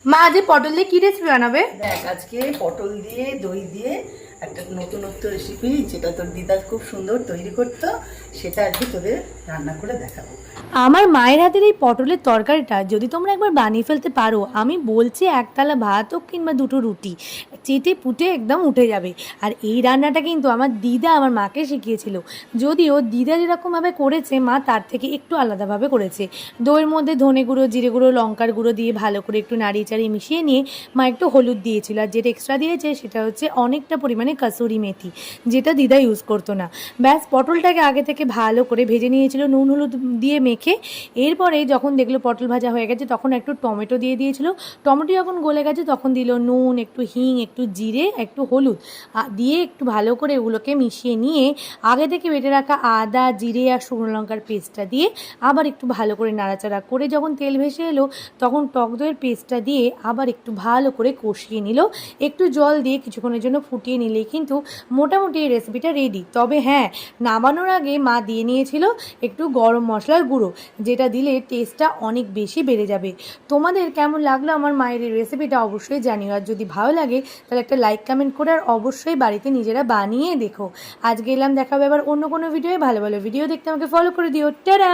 মা আজ পটল দিয়ে কি রেসিপি বানাবে? দেখ, আজকে পটল দিয়ে দই দিয়ে একটা নতুনত্ব রেসিপি, যেটা তোর দিদা খুব সুন্দর তৈরি করতো, সেটা আজকে তোদের রান্না করে দেখাবো। আমার মায়ের হাতের এই পটলের তরকারিটা যদি তোমরা একবার বানিয়ে ফেলতে পারো, আমি বলছি একতলা ভাত হোক কিংবা দুটো রুটি চেটে পুটে একদম উঠে যাবে। আর এই রান্নাটা কিন্তু আমার দিদা আমার মাকে শিখিয়েছিল, যদিও দিদা যেরকমভাবে করেছে মা তার থেকে একটু আলাদাভাবে করেছে। দইয়ের মধ্যে ধনে গুঁড়ো, জিরে গুঁড়ো, লঙ্কার গুঁড়ো দিয়ে ভালো করে একটু নাড়িয়ে চাড়িয়ে মিশিয়ে নিয়ে মা একটু হলুদ দিয়েছিল, আর যেটা এক্সট্রা দিয়েছে সেটা হচ্ছে অনেকটা পরিমাণে কাসুরি মেথি, যেটা দিদা ইউজ করতো না। ব্যাস পটলটাকে আগে থেকে ভালো করে ভেজে নিয়েছিল নুন হলুদ দিয়ে মেখে। এরপরে যখন দেখলো পটল ভাজা হয়ে গেছে তখন একটু টমেটো দিয়ে দিয়েছিল। টমেটো যখন গলে গেছে তখন দিল নুন, একটু হিং, একটু জিরে, একটু হলুদ দিয়ে একটু ভালো করে এগুলোকে মিশিয়ে নিয়ে আগে থেকে বেটে রাখা আদা, জিরে আর শুকনো লঙ্কার পেস্টটা দিয়ে আবার একটু ভালো করে নাড়াচাড়া করে যখন তেল ভেসে এলো তখন টক দইয়ের পেস্টটা দিয়ে আবার একটু ভালো করে কষিয়ে নিল। একটু জল দিয়ে কিছুক্ষণের জন্য ফুটিয়ে নিলেই কিন্তু মোটামুটি এই রেসিপিটা রেডি। তবে হ্যাঁ, নামানোর আগে মা দিয়ে নিয়েছিল একটু গরম মশলার গুঁড়ো, যেটা দিলে টেস্টটা অনেক বেশি বেড়ে যাবে। তোমাদের কেমন লাগলো আমার মায়ের এই রেসিপিটা অবশ্যই জানিও, আর যদি ভালো লাগে তাহলে একটা লাইক কমেন্ট করে আর অবশ্যই বাড়িতে নিজেরা বানিয়ে দেখো। আজকে এলাম, দেখাবে আবার অন্য কোনো ভিডিওয়ে। ভালো ভালো ভিডিও দেখতে আমাকে ফলো করে দিও। টাটা।